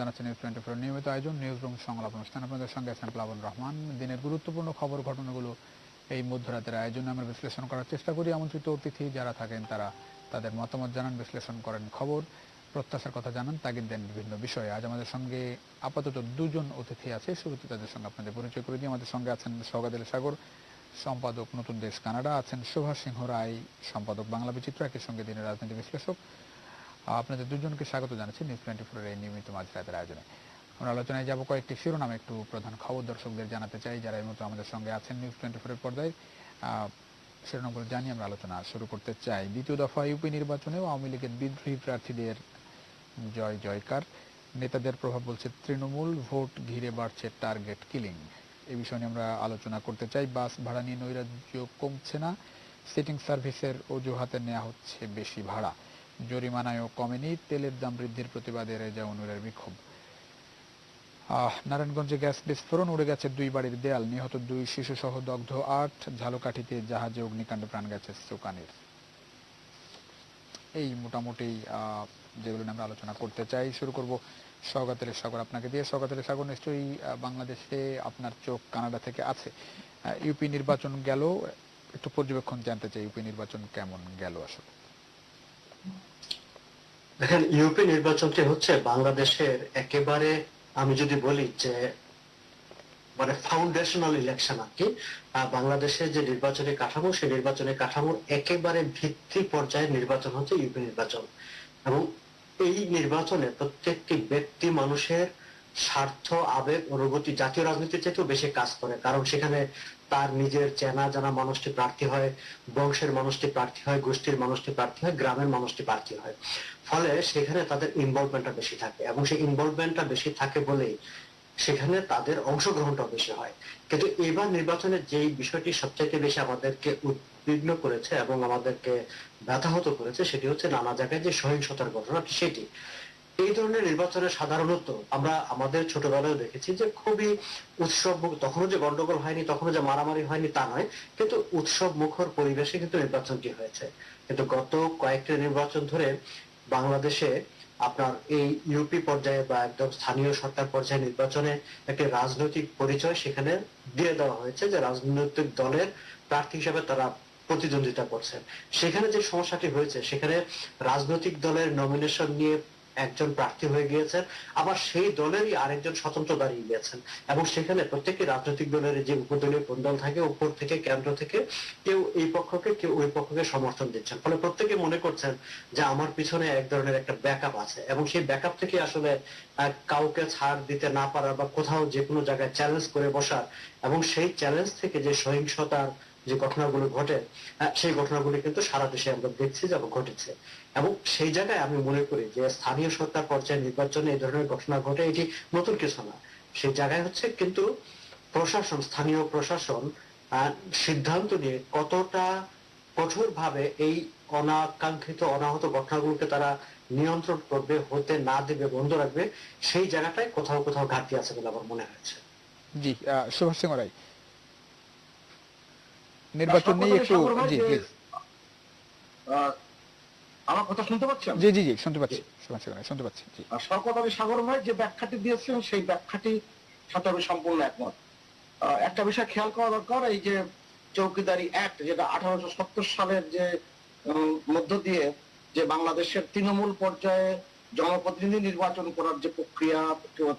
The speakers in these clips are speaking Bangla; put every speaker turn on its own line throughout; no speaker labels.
জানাচ্ছেন নিউজ 24 নিয়মিত আয়োজন নিউজ রুম সংলাপ অনুষ্ঠান। আপনাদের সঙ্গে আছেন প্লাবন রহমান। দিনের গুরুত্বপূর্ণ খবর ঘটনাগুলো এই মধ্যরাতের আয়োজনে আমরা বিশ্লেষণ করার চেষ্টা করি। আমন্ত্রিত অতিথি যারা থাকেন তারা তাদের মতামত জানান, বিশ্লেষণ করেন, খবর প্রত্যাশার কথা জানান, তাগিদ দেন বিভিন্ন বিষয়ে। আজ আমাদের সঙ্গে আপাতত দুজন অতিথি আছে। শুরুতে তাদের সঙ্গে আপনাদের পরিচয় করে দিই। আমাদের সঙ্গে আছেন সওগাত সাগর, সম্পাদক নতুন দেশ কানাডা, আছেন সুভাষ সিংহ রায়, সম্পাদক বাংলা বিচিত্র, একই সঙ্গে দিনের রাজনীতি বিশ্লেষক। আপনাদের দুজনকে স্বাগত জানাচ্ছি নিউজ 24 এর নিয়মিত মাঝরাতের আয়োজনে। আমরা আলোচনায় যাব কয়েকটি শিরোনামে, একটু প্রধান খবর দর্শকদের জানাতে চাই যারা এই মতো আমাদের সঙ্গে আছেন নিউজ 24 এর পর্দায়। শিরোনামগুলো জানিয়ে আমরা আলোচনা শুরু করতে চাই। দ্বিতীয় দফা ইউপি নির্বাচনেও আওয়ামী লীগের বিদ্রোহী প্রার্থীদের জয় জয়কার, নেতাদের প্রভাব বলছে তৃণমূল, ভোট ঘিরে বাড়ছে টার্গেট কিলিং। এই বিষয় নিয়ে আমরা আলোচনা করতে চাই। বাস ভাড়া নিয়ে নৈরাজ্য কমছে না, সিটিং সার্ভিসের অজুহাতে নেওয়া হচ্ছে বেশি ভাড়া, জরিমানায়ও কমেনি, তেলের দাম বৃদ্ধির প্রতিবাদে রেজাউনুরের বিক্ষোভ। নারায়ণগঞ্জে গ্যাস বিস্ফোরণ, উড়ে গেছে 2 বাড়ির দেয়াল, নিহত 2 শিশুসহ দগ্ধ 8, ঝালকাঠিতে জাহাজে অগ্নিকাণ্ডে প্রাণ গেছে সুকানের। এই মোটামুটি যেগুলো নিয়ে আমরা আলোচনা করতে চাই। শুরু করব সওগাতের সাগর আপনাকে দিয়ে। সওগাতের সাগর, নিশ্চয়ই বাংলাদেশে আপনার চোখ কানাডা থেকে আছে। ইউপি নির্বাচন গেল, একটু পর্যবেক্ষণ জানতে চাই, ইউপি নির্বাচন কেমন গেল আসলে?
দেখেন, ইউপি নির্বাচনটি হচ্ছে বাংলাদেশের একেবারে, আমি যদি বলি যে মানে ফাউন্ডেশনাল ইলেকশন আর কি। বাংলাদেশের যে নির্বাচনী কাঠামো, সেই নির্বাচনী কাঠামোর একেবারে ভিত্তি পর্যায়ের নির্বাচন হচ্ছে ইউপি নির্বাচন। এবং এই নির্বাচনে প্রত্যেকটি ব্যক্তি মানুষের স্বার্থ, আবেগ, অনুভূতি জাতীয় রাজনীতির চাইতেও বেশি কাজ করে, কারণ সেখানে তার নিজের চেনা জানা মানুষটি প্রার্থী হয়, বংশের মানুষটি প্রার্থী হয়, গোষ্ঠীর মানুষটি প্রার্থী হয়, গ্রামের মানুষটি প্রার্থী হয়। ফলে সেখানে তাদের ইনভলভমেন্টটা বেশি থাকে, এবং সেই ইনভলভমেন্টটা বেশি থাকে বলেই সেখানে তাদের অংশগ্রহণটা বেশি হয়। কিন্তু এবার নির্বাচনে যেই বিষয়টি সবচাইতে বেশি আমাদেরকে উদ্বিগ্ন করেছে এবং আমাদেরকে ব্যথাহত করেছে, সেটি হচ্ছে নানা জায়গায় যে সহিংসতার ঘটনাটি। সেটি এই ধরনের নির্বাচনে সাধারণত আমরা আমাদের ছোটবেলায় দেখেছি যে খুবই উৎসব, তখনও যে গন্ডগোল হয়নি, তখনও যে মারামারি হয়নি তা নয়, কিন্তু উৎসব মুখর পরিবেশে কিন্তু নির্বাচনটি হয়েছে। কিন্তু গত কয়েকটি নির্বাচন ধরে বাংলাদেশে আপনার এই ইউপি পর্যায়ে বা একদম স্থানীয় সরকার পর্যায়ে নির্বাচনে একটি রাজনৈতিক পরিচয় সেখানে দিয়ে দেওয়া হয়েছে, যে রাজনৈতিক দলের প্রার্থী হিসেবে তারা প্রতিদ্বন্দ্বিতা করছেন। সেখানে যে সমস্যাটি হয়েছে, সেখানে রাজনৈতিক দলের নমিনেশন নিয়ে একজন প্রার্থী হয়ে গিয়েছেন, আবার সেই দলেরই আরেকজন স্বতন্ত্র দাঁড়িয়ে গিয়েছেন, এবং সেখানে প্রত্যেকটি রাজনৈতিক দলের যে উপদলীয় কোন্দল থাকে, উপর থেকে কেন্দ্র থেকে কেউ এই পক্ষকে কেউ ওই পক্ষকে সমর্থন দিচ্ছেন। ফলে প্রত্যেকে মনে করছেন যে আমার পিছনে এক ধরনের একটা ব্যাকআপ আছে, এবং সেই ব্যাকআপ থেকে আসলে কাউকে ছাড় দিতে না পারার বা কোথাও যে কোনো জায়গায় চ্যালেঞ্জ করে বসার, এবং সেই চ্যালেঞ্জ থেকে যে সহিংসতার যে ঘটনাগুলো ঘটে, সেই ঘটনাগুলি কিন্তু সারা দেশে আমরা দেখছি যে ঘটেছে। এবং সেই জায়গায় আমি মনে করি যে স্থানীয় সরকার পর্যায়ে নির্বাচনে এই ধরনের ঘটনা ঘটে, এটি নতুন কিছু না। সেই জায়গায় হচ্ছে কিন্তু প্রশাসন, স্থানীয় প্রশাসন সিদ্ধান্ত নিয়ে কতটা কঠোর ভাবে এই অনাকাঙ্ক্ষিত অনাহত ঘটনাগুলোকে তারা নিয়ন্ত্রণ করবে, হতে না দেবে, বন্ধ রাখবে, সেই জায়গাটায় কোথাও কোথাও ঘাটতি আছে বলে আমার মনে হয়েছে।
জি, সুভাষ সিংহ রায়, নির্বাচন নিয়ে একটু। জি প্লিজ।
আমার কথা শুনতে পাচ্ছেন?
জি জি জি, শুনতে পাচ্ছি, সুভাষ সিংহ রায় শুনতে পাচ্ছি। জি,
শওকত আলী সাগর ভাই যে ব্যাখ্যাটি দিয়েছেন, সেই ব্যাখ্যাটি সাথে আমি সম্পূর্ণ একমত। একটা বিষয় খেয়াল করা দরকার, এই যে চৌকিদারি অ্যাক্ট, যেটা 1870 সালের যে মধ্য দিয়ে যে বাংলাদেশের তৃণমূল পর্যায়ে জনপ্রতিনিধি নির্বাচন করার যে প্রক্রিয়া,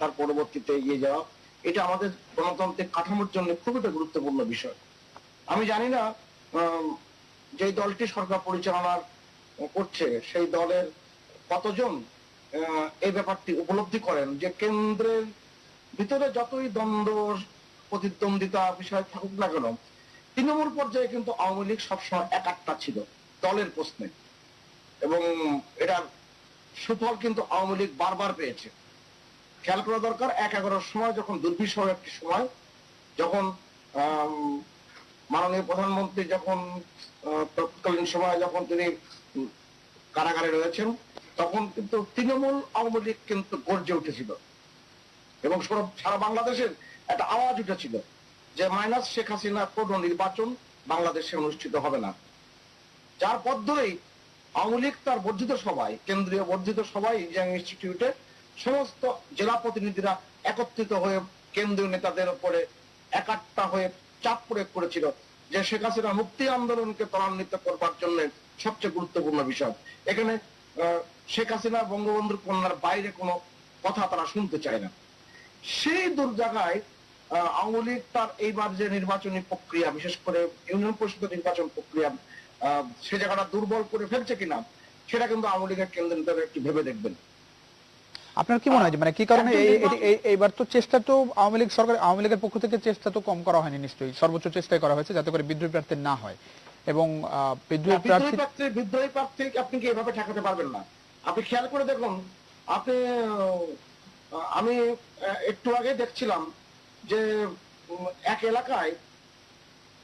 তার পরবর্তীতে এগিয়ে যাওয়া, এটা আমাদের গণতান্ত্রিক কাঠামোর জন্য খুব একটা গুরুত্বপূর্ণ বিষয়। আমি জানি না যে দলটি সরকার পরিচালনা করছে সেই দলের কতজন এই ব্যাপারটি উপলব্ধি করেন যে কেন্দ্রের ভিতরে যতই দ্বন্দ্ব প্রতিদ্বন্দ্বিতা বিষয় থাকুক না কেন, তৃণমূল পর্যায়ে কিন্তু আওয়ামী লীগ সবসময় একাত্তা ছিল দলের প্রশ্নে, এবং এটার সুফল কিন্তু আওয়ামী লীগ বারবার পেয়েছে। খেয়াল করা দরকার, 11-11 সময় যখন দুর্বিষহ একটি সময়, যখন মাননীয় প্রধানমন্ত্রী যখন তৎকালীন সময় যখন তিনি কারাগারে রয়েছেন, তখন কিন্তু তৃণমূল আওয়ামী লীগ কিন্তু গর্জে উঠেছিল, এবং সারা বাংলাদেশের একটা আওয়াজ উঠেছিল যে মাইনাস শেখ হাসিনা কোনো নির্বাচন বাংলাদেশে অনুষ্ঠিত হবে না। যার পর ধরেই আওয়ামী লীগ তার বর্ধিত সভায়, কেন্দ্রীয় বর্ধিত সভায় ইন্ডিয়ান ইনস্টিটিউটে সমস্ত জেলা প্রতিনিধিরা একত্রিত হয়ে কেন্দ্রীয় নেতাদের উপরে একাট্টা হয়ে চাপ প্রয়োগ করেছিল যে শেখ হাসিনা মুক্তি আন্দোলনকে ত্বরান্বিত করবার জন্য সবচেয়ে গুরুত্বপূর্ণ বিষয়। এখানে শেখ হাসিনা বঙ্গবন্ধুর কন্যার বাইরে কোনো কথা তারা শুনতে চায় না। সেই দুর্জায়গায় আওয়ামী লীগ তার এইবার যে নির্বাচনী প্রক্রিয়া, বিশেষ করে ইউনিয়ন পরিষদের নির্বাচন প্রক্রিয়া, সে জায়গাটা দুর্বল করে ফেলছে কিনা সেটা কিন্তু আওয়ামী লীগের কেন্দ্রীয় নেতারা একটু ভেবে দেখবেন।
আপনার কি মনে হয় মানে কি কারণে এইবার তো চেষ্টা তো আওয়ামী লীগ সরকার, আওয়ামী লীগের পক্ষ থেকে চেষ্টা তো কম করা হয়নি নিশ্চয়ই, সর্বোচ্চ চেষ্টাই করা হয়েছে যাতে করে বিদ্রোহী প্রার্থী না হয়, এবং বিদ্রোহী
প্রার্থী আপনি কি এভাবে ঠেকাতে পারবেন না। আপনি খেয়াল করে দেখুন, আপনি আমি একটু আগে দেখছিলাম যে এক এলাকায়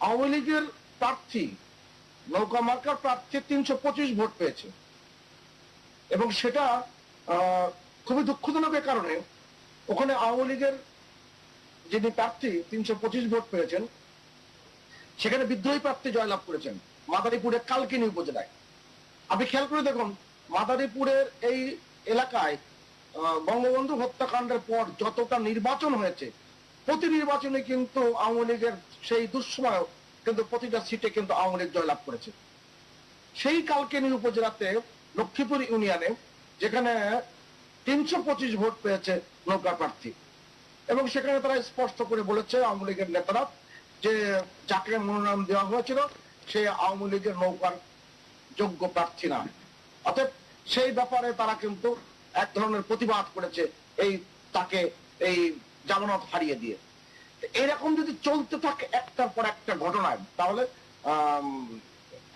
আওয়ামী লীগের প্রার্থী, নৌকা মার্কার প্রার্থী 325 ভোট পেয়েছে, এবং সেটা খুবই দুঃখজনকের কারণে ওখানে আওয়ামী লীগের যিনি প্রার্থী 325 ভোট পেয়েছেন সেখানে বিদ্রোহী প্রার্থী জয়লাভ করেছেন মাদারীপুরের কালকিনি উপজেলায়। আপনি খেয়াল করে দেখুন, মাদারীপুরের এই এলাকায় বঙ্গবন্ধু হত্যাকাণ্ডের পর যতটা নির্বাচন হয়েছে, প্রতি নির্বাচনে কিন্তু আওয়ামী লীগের সেই দুঃসময় কিন্তু প্রতিটা সিটে কিন্তু আওয়ামী লীগ জয়লাভ করেছে। সেই কালকিনি উপজেলাতে লক্ষ্মীপুর ইউনিয়নে যেখানে 325 ভোট পেয়েছে নৌকা প্রার্থী, এবং সেখানে তারা স্পষ্ট করে বলেছে আওয়ামী লীগের নেতারা যে যাকে মনোনয়ন দেওয়া হয়েছিল সে আওয়ামী লীগের নৌকার যোগ্য প্রার্থী না। অর্থাৎ সেই ব্যাপারে তারা কিন্তু এক ধরনের প্রতিবাদ করেছে তাকে এই জামানত হারিয়ে দিয়ে। এরকম যদি চলতে থাকে একটার পর একটা ঘটনায়, তাহলে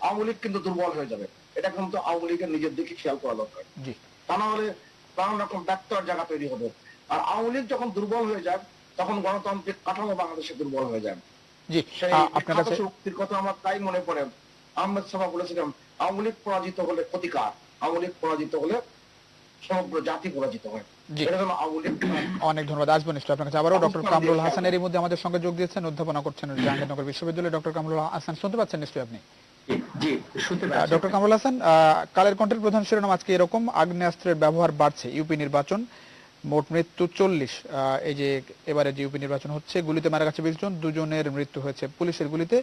আওয়ামী লীগ কিন্তু দুর্বল হয়ে যাবে। এটা কিন্তু আওয়ামী লীগের নিজের দিকে খেয়াল করা দরকার, তা না হলে নানান রকম ব্যত্যয়ের জায়গা তৈরি হবে। আর আওয়ামী লীগ যখন দুর্বল হয়ে যায় তখন গণতান্ত্রিক কাঠামো বাংলাদেশে দুর্বল হয়ে যায়। সেই কথা আমার তাই মনে পড়ে, আহমেদ সাহেব বলেছিলাম আওয়ামী লীগ পরাজিত হলে ক্ষতিকার, আওয়ামী লীগ পরাজিত হলে সমগ্র জাতি পরাজিত হয়।
অনেক ধন্যবাদ। আসবো নিশ্চয়ই আপনার কাছে আবারও। ডক্টর কামরুল হাসান এর মধ্যে আমাদের সঙ্গে যোগ দিয়েছেন, অধ্যাপনা করছেন জাহাঙ্গীরনগর বিশ্ববিদ্যালয়ে। ডক্টর কামরুল হাসান শুনতে পাচ্ছেন নিশ্চয়ই আপনি? ডক্টর কামরুল হাসান, কালের কণ্ঠের প্রধান শিরোনাম আজকে এরকম: আগ্নেয়াস্ত্রের ব্যবহার বাড়ছে, ইউপি নির্বাচন, মোট মৃত্যু 40। এই যে এবারে যে ইউপি নির্বাচন হচ্ছে, গুলিতে মারা গেছে 20 জন, 2 জনের মৃত্যু হয়েছে পুলিশের গুলিতে।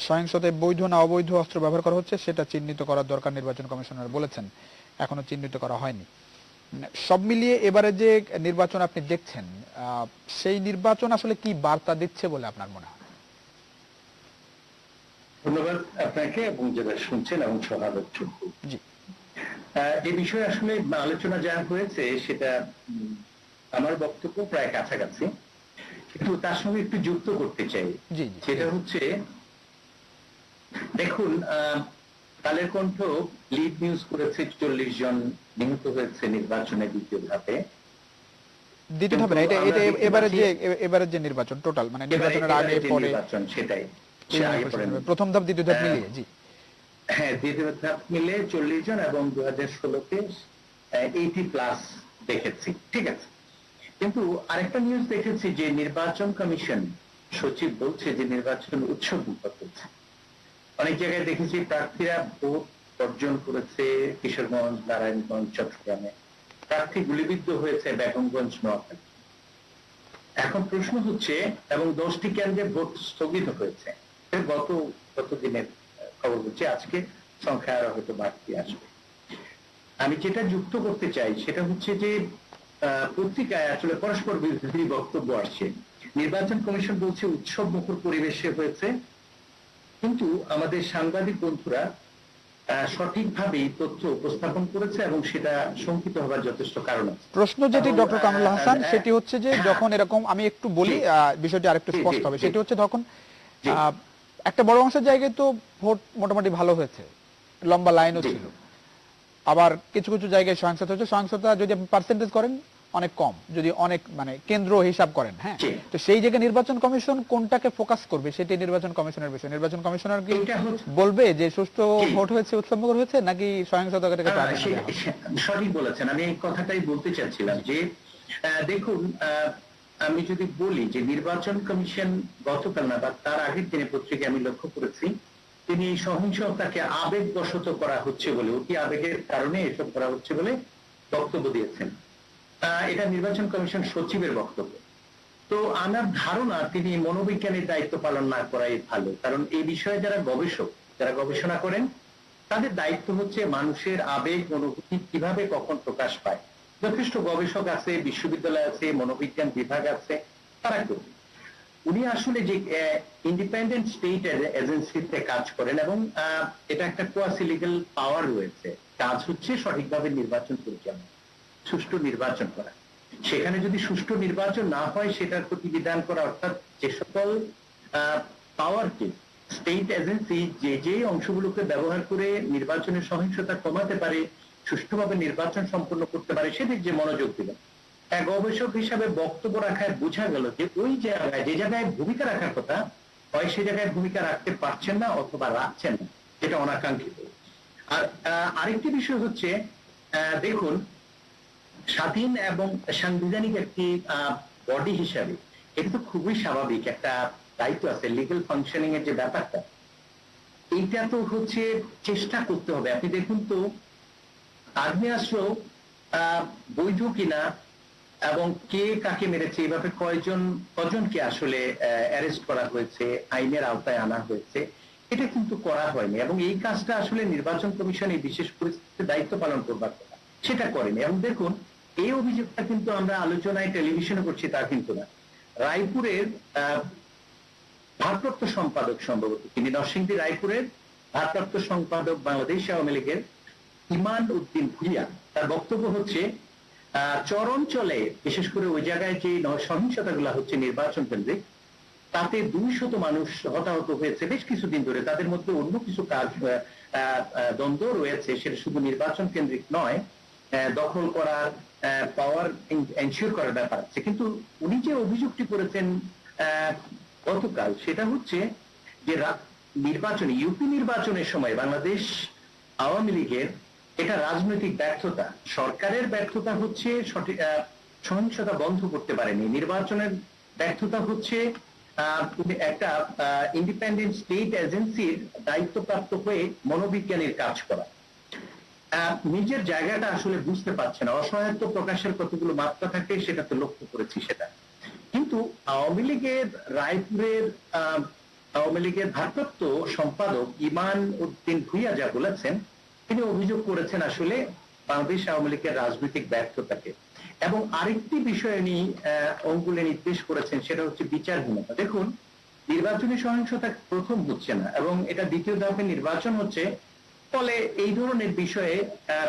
সহিংসতায় বৈধ না অবৈধ অস্ত্র ব্যবহার করা হচ্ছে সেটা চিহ্নিত করার দরকার, নির্বাচন কমিশনার বলেছেন, এখনো চিহ্নিত করা হয়নি। সব মিলিয়ে এবারে যে নির্বাচন আপনি দেখছেন, সেই নির্বাচন আসলে কি বার্তা দিচ্ছে বলে আপনার মনে হয়?
ধন্যবাদ আপনাকে এবং যারা শুনছেন এবং সহালোচক। এই বিষয়ে আসলে আলোচনা যা হয়েছে সেটা আমার বক্তব্য প্রায় কাছাকাছি, কিন্তু তার সঙ্গে একটু যুক্ত করতে চাই। সেটা হচ্ছে, দেখুন, কালের কণ্ঠ লিড নিউজ করেছে 40 জন নিহত হয়েছে নির্বাচনের দ্বিতীয় ধাপে।
না, এটা এবারে যে নির্বাচন টোটাল, মানে নির্বাচনের আগে পরে
সেটাই,
প্রথম ধাপ দ্বিতীয় ধাপ মিলিয়ে। জি
হ্যাঁ, দ্বিতীয় ধাপ মিলে 40 জন এবং 2016-তে 80+ দেখেছি, ঠিক আছে। কিন্তু আরেকটা নিউজ দেখেছি যে নির্বাচন কমিশন সচিব বলছে যে নির্বাচন উৎসব মুখর হচ্ছে। অনেক জায়গায় দেখেছি প্রার্থীরা ভোট অর্জন করেছে কিশোরগঞ্জ, নারায়ণগঞ্জ, চট্টগ্রামে। প্রার্থী গুলিবিদ্ধ হয়েছে বেগমগঞ্জ, নোয়াখালী। এখন প্রশ্ন হচ্ছে, এবং 10টি কেন্দ্রে ভোট স্থগিত হয়েছে। গত দিনের খবর হচ্ছে, আজকে সংখ্যা আরো হয়তো বাড়তি আসবে। আমি যেটা যুক্ত করতে চাই সেটা হচ্ছে যে পত্রিকায় আসলে পরস্পর বিরোধী বক্তব্য আসছে। নির্বাচন কমিশন বলছে উৎসব মুখর পরিবেশে হয়েছে, কিন্তু আমাদের সাংবাদিক বন্ধুরা সঠিকভাবে তথ্য উপস্থাপন করেছে এবং সেটা শঙ্কিত হবার যথেষ্ট কারণ আছে।
প্রশ্ন যেটি ডক্টর কামরুল হাসান, সেটি হচ্ছে যে যখন এরকম, আমি একটু বলি বিষয়টি আরেকটু স্পষ্ট হবে, সেটি হচ্ছে তখন একটা বড় অংশের জায়গায় তো ভোট মোটামুটি ভালো হয়েছে, লম্বা লাইনও ছিল। আবার কিছু কিছু জায়গায় সহিংসতা হচ্ছে, সহিংসতা যদি আপনি পার্সেন্টেজ করেন অনেক কম, যদি অনেক মানে কেন্দ্র হিসাব করেন। হ্যাঁ, তো সেই জায়গায় নির্বাচন কমিশন কোনটাকে ফোকাস করবে সেটি নির্বাচন কমিশনের বিষয়। নির্বাচন কমিশনার কি বলবে যে সুষ্ঠু ভোট হয়েছে, উৎসবমুখর হয়েছে, নাকি সহিংসতাকে?
সঠিক বলেছেন, আমি এই কথাটাই বলতে চাচ্ছিলাম যে দেখুন, আমি যদি বলি যে নির্বাচন কমিশন গতকাল না বা তার আগের দিনে পত্রিকায় আমি লক্ষ্য করেছি তিনি এই সহিংসতাকে আবেগবশত করা হচ্ছে বলে, অতি আবেগের কারণে এসব করা হচ্ছে বলে বক্তব্য দিয়েছেন। এটা নির্বাচন কমিশন সচিবের বক্তব্য। তো আমার ধারণা তিনি মনোবিজ্ঞানের দায়িত্ব পালন না করাই ভালো, কারণ এই বিষয়ে যারা গবেষক, যারা গবেষণা করেন, তাদের দায়িত্ব হচ্ছে মানুষের আবেগ অনুভূতি কিভাবে কখন প্রকাশ পায়। যথেষ্ট গবেষক আছে, বিশ্ববিদ্যালয় আছে, মনোবিজ্ঞান বিভাগ আছে, তারা করবে। উনি আসলে যে ইন্ডিপেন্ডেন্ট স্টেট এজেন্সিতে কাজ করেন এবং এটা একটা কোয়াসি লিগ্যাল পাওয়ার রয়েছে। কাজ হচ্ছে সঠিকভাবে নির্বাচন পরিচালনা, সুষ্ঠু নির্বাচন করা। সেখানে যদি সুষ্ঠু নির্বাচন না হয় সেটার প্রতিবিধান করা, অর্থাৎ যে সকল পাওয়ারকে স্টেট এজেন্সি যে অংশগুলোকে ব্যবহার করে নির্বাচনের সহিংসতা কমাতে পারে, সুষ্ঠুভাবে নির্বাচন সম্পন্ন করতে পারে, সেদিক যে মনোযোগ দিবেন। এক গবেষক হিসাবে বক্তব্য রাখায় বোঝা গেল যে ওই জায়গায় যে জায়গায় ভূমিকা রাখার কথা হয় সে জায়গায় ভূমিকা রাখতে পারছেন না অথবা রাখছেন না, যেটা অনাকাঙ্ক্ষিত। আর আরেকটি বিষয় হচ্ছে, দেখুন, স্বাধীন এবং সাংবিধানিক একটি বডি হিসাবে এটা তো খুবই স্বাভাবিক, একটা দায়িত্ব আছে, লিগ্যাল ফাংশনিং এর যে ব্যাপারটা, এইটা তো হচ্ছে চেষ্টা করতে হবে। আপনি দেখুন তো আগ্নেয়াস্ত্র বৈধ কিনা এবং কে কাকে মেরেছে, এইভাবে কজনকে আসলে অ্যারেস্ট করা হয়েছে, আইনের আওতায় আনা হয়েছে, এটা কিন্তু করা হয়নি। এবং এই কাজটা আসলে নির্বাচন কমিশন এই বিশেষ পরিস্থিতিতে দায়িত্ব পালন করবার কথা, সেটা করেনি। এবং দেখুন, এই অভিযোগটা কিন্তু আমরা আলোচনায় টেলিভিশনে করছি তা কিন্তু না। রায়পুরের ভারপ্রাপ্ত সম্পাদক, সম্ভবত তিনি নরসিংদী রায়পুরের ভারপ্রাপ্ত সম্পাদক বাংলাদেশ আওয়ামী লীগের ইমান উদ্দিন ভুইয়া, তার বক্তব্য হচ্ছে চর অঞ্চলে, বিশেষ করে ওই জায়গায় যে সহিংসতাগুলো হচ্ছে নির্বাচন কেন্দ্রিক, তাতে 200 মানুষ হতাহত হয়েছে বেশ কিছুদিন ধরে। তাদের মধ্যে অন্য কিছু কাজ দ্বন্দ্ব রয়েছে, সেটা শুধু নির্বাচন কেন্দ্রিক নয়, দখল করার, পাওয়ার এনশিওর করার ব্যাপার আছে। কিন্তু উনি যে অভিযোগটি করেছেন গতকাল, সেটা হচ্ছে যে নির্বাচনে, ইউপি নির্বাচনের সময় বাংলাদেশ আওয়ামী লীগের এটা রাজনৈতিক ব্যর্থতা, সরকারের ব্যর্থতা হচ্ছে সঠিক সহিংসতা বন্ধ করতে পারেনি। নির্বাচনের ব্যর্থতা হচ্ছে একটা ইন্ডিপেন্ডেন্ট স্টেট এজেন্সির দায়িত্বপ্রাপ্ত হয়ে মনোবিজ্ঞানের কাজ করা। নিজের জায়গাটা আসলে বুঝতে পারছে না, অসহায়ত্ব প্রকাশের কতগুলো মাত্রা থাকে সেটা তো লক্ষ্য করেছি সেটা। কিন্তু আওয়ামী লীগের রায়পুরের আওয়ামী লীগের ভারপ্রাপ্ত সম্পাদক ইমান উদ্দিন ভুইয়া যা বলেছেন, তিনি অভিযোগ করেছেন আসলে বাংলাদেশ আওয়ামী লীগের রাজনৈতিক ব্যর্থতাকে। এবং আরেকটি বিষয় নিয়ে অঙ্গুলে নির্দেশ করেছেন, সেটা হচ্ছে বিচারহীনতা। দেখুন, নির্বাচনী সহিংসতা প্রথম হচ্ছে না এবং এটা দ্বিতীয় ধাপে নির্বাচন হচ্ছে, ফলে এই ধরনের বিষয়ে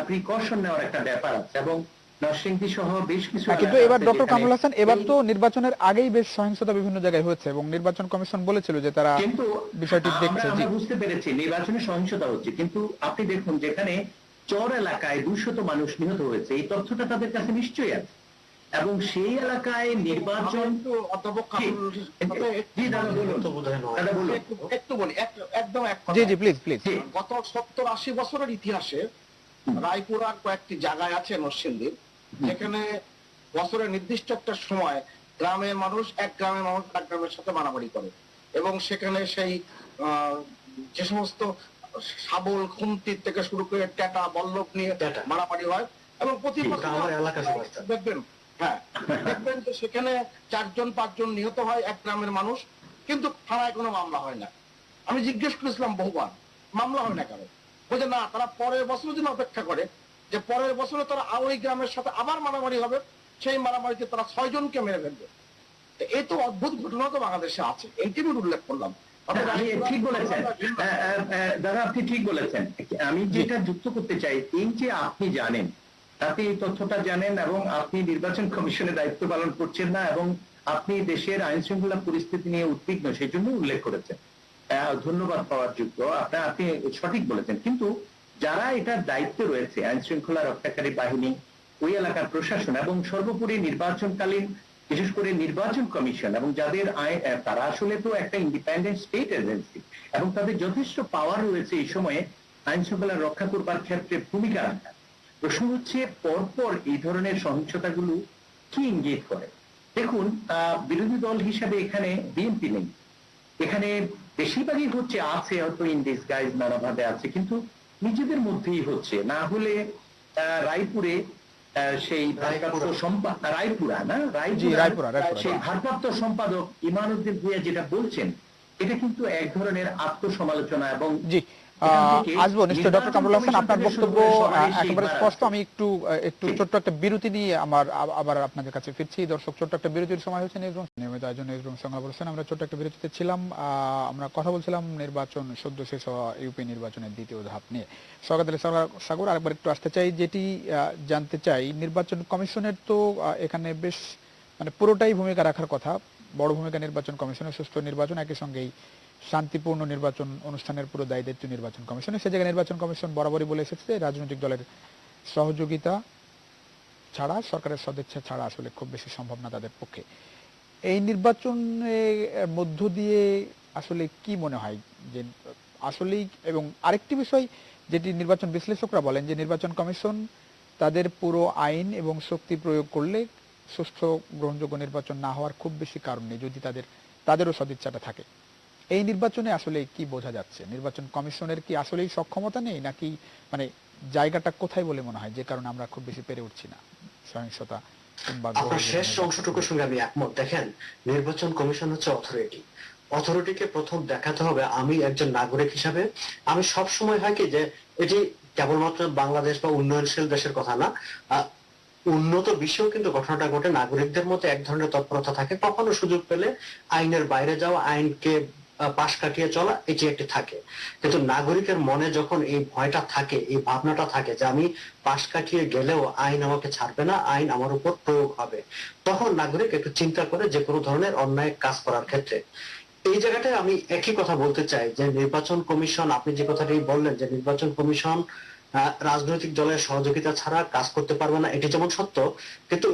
প্রিকশন নেওয়ার একটা ব্যাপার আছে। এবং নরসিংদী সহ বেশ কিছু,
কিন্তু এবার ডক্টর কামরুল হাসান, এবার তো নির্বাচনের আগেই বেশ সহিংসতা বিভিন্ন জায়গায় হয়েছে এবং নির্বাচন কমিশন বলেছিল যে তারা
কিন্তু
বিষয়টি দেখছে।
আমরা বুঝতে পেরেছি নির্বাচনে সহিংসতা হচ্ছে, কিন্তু আপনি দেখুন যেখানে চর এলাকায় 200 মানুষ নিহত হয়েছে, এই তথ্যটা তাদের কাছে নিশ্চয়ই আছে। এবং সেই এলাকায় নির্বাচন
একটু বলি, একদম এক কথা।
জি জি, প্লিজ প্লিজ।
গত 70-80 বছরের ইতিহাসে রায়পুর আর কয়েকটি জায়গায় আছে নরসিংদীর, যেখানে বছরের নির্দিষ্ট একটা সময় গ্রামের মানুষ এক গ্রামের সাথে মারামারি করে এবং সেখানে সেই যে সমস্ত শাবল, খুন্তি থেকে শুরু করে ট্যাটা, বল্লভ নিয়ে মারামারি হয়। এবং প্রতি বছর দেখবেন, হ্যাঁ, দেখবেন যে সেখানে 4-5 জন নিহত হয় এক গ্রামের মানুষ, কিন্তু থানায় কোনো মামলা হয় না। আমি জিজ্ঞেস করেছিলাম বহুবার, মামলা হয় না কেন? বলছে না, তারা পরের বছরের জন্য অপেক্ষা করে যে পরের বছরে তারা ওই গ্রামের সাথে আবার মারামারি হবে, সেই মারামারিতে তারা 6 জনকে মেরে ফেলবে। এই তো অদ্ভুত ঘটনা তো বাংলাদেশে আছে, এইটি আমি উল্লেখ করলাম।
ঠিক বলেছেন দাদা, আপনি ঠিক বলেছেন। আমি যেটা যুক্ত করতে চাই, এই যে আপনি জানেন, আপনি এই তথ্যটা জানেন এবং আপনি নির্বাচন কমিশনের দায়িত্ব পালন করছেন না এবং আপনি দেশের আইন শৃঙ্খলা পরিস্থিতি নিয়ে উদ্বিগ্ন, সেই জন্য উল্লেখ করেছেন, ধন্যবাদ পাওয়ার যোগ্য। আপনি সঠিক বলেছেন। কিন্তু যারা এটার দায়িত্বে রয়েছে, আইন শৃঙ্খলা রক্ষাকারী বাহিনী, ওই এলাকার প্রশাসন এবং সর্বোপরি নির্বাচনকালীন বিশেষ করে নির্বাচন কমিশন, এবং যাদের তারা আসলে তো একটা ইন্ডিপেন্ডেন্ট স্টেট এজেন্সি এবং তাদের যথেষ্ট পাওয়ার রয়েছে এই সময়ে আইন শৃঙ্খলা রক্ষা করবার ক্ষেত্রে ভূমিকা রাখা। প্রশ্ন হচ্ছে, পরপর এই ধরনের সহিংসতাগুলো কি ইঙ্গিত করে? দেখুন, বিরোধী দল হিসাবে এখানে বিএনপি নেই, এখানে বেশিরভাগই হচ্ছে, আছে হয়তো ইন ডিসগাইজ নানাভাবে আছে, কিন্তু নিজেদের মধ্যেই হচ্ছে। না হলে রায়পুরে সেই ভারপ্রাপ্ত রায়পুরা না
জি, রায়পুরা
সেই ভারপ্রাপ্ত সম্পাদক ইমানউদ্দিন ভূঁইয়া যেটা বলছেন, এটা কিন্তু এক ধরনের আত্মসমালোচনা। এবং
জি, আসবো নিশ্চয় ডক্টর কামরুল হাসান, আপনার বক্তব্য একেবারে স্পষ্ট। আমি একটু ছোট্ট একটা বিরতি নিয়ে আবার আপনাদের কাছে ফিরছি। দর্শক, ছোট্ট একটা বিরতির সময় হচ্ছে। নিয়মিত আয়োজন নিউজরুম সংলাপ বলছেন, আমরা ছোট্ট একটা বিরতিতে ছিলাম। আমরা কথা বলছিলাম নির্বাচন, সদ্য শেষ হওয়া ইউপি নির্বাচনের দ্বিতীয় ধাপ নিয়ে। সকালে সাগর, আরেকবার একটু আসতে চাই, যেটি জানতে চাই, নির্বাচন কমিশনের তো এখানে বেশ মানে পুরোটাই ভূমিকা রাখার কথা, বড় ভূমিকা নির্বাচন কমিশনের। সুষ্ঠু নির্বাচন, একই সঙ্গেই শান্তিপূর্ণ নির্বাচন অনুষ্ঠানের পুরো দায়িত্ব নির্বাচন কমিশনের। সে জায়গায় নির্বাচন কমিশন বরাবরই বলে এসেছে রাজনৈতিক দলের সহযোগিতা ছাড়া, সরকারের সদিচ্ছা ছাড়া আসলে খুব বেশি সম্ভব না তাদের পক্ষে। এই নির্বাচনের মধ্য দিয়ে আসলে কি মনে হয় যে আসলেই, এবং আরেকটি বিষয় যেটি নির্বাচন বিশ্লেষকরা বলেন, যে নির্বাচন কমিশন তাদের পুরো আইন এবং শক্তি প্রয়োগ করলে সুষ্ঠু গ্রহণযোগ্য নির্বাচন না হওয়ার খুব বেশি কারণ নেই, যদি তাদেরও সদিচ্ছাটা থাকে। এই নির্বাচনে আসলে কি বোঝা যাচ্ছে? নির্বাচন কমিশনের কি আসলেই সক্ষমতা নেই, নাকি মানে জায়গাটা কোথায় বলে মনে হয় যে কারণে আমরা খুব বেশি পেরে উঠছি না সহিংসতা কিংবা
আপনার শেষ অংশটুকুর সঙ্গে আমি একমত। দেখেন, নির্বাচন কমিশন হচ্ছে অথরিটিকে প্রথম দেখাতে হবে। আমি একজন নাগরিক হিসাবে আমি সব সময় হয় কি যে এটি কেবলমাত্র বাংলাদেশ বা উন্নয়নশীল দেশের কথা না, উন্নত বিশ্বেও কিন্তু ঘটনাটা ঘটে। নাগরিকদের মধ্যে এক ধরনের তৎপরতা থাকে, কখনো সুযোগ পেলে আইনের বাইরে যাওয়া, আইনকে পাশ কাটিয়ে চলা, এটি একটি থাকে। কিন্তু নাগরিকের মনে যখন এই ভয়টা থাকে, এই ভাবনাটা থাকে যে আমি পাশ কাটিয়ে গেলেও আইন আমাকে ছাড়বে না, আইন আমার উপর প্রয়োগ হবে, তখন নাগরিক একটু চিন্তা করে যে কোনো ধরনের অন্যায় কাজ করার ক্ষেত্রে। এই জায়গাটায় আমি একই কথা বলতে চাই যে নির্বাচন কমিশন, আপনি যে কথাটি বললেন যে নির্বাচন কমিশন রাজনৈতিক দলের সহযোগিতা ছাড়া কাজ করতে পারবে না, এটি যেমন সত্য, কিন্তু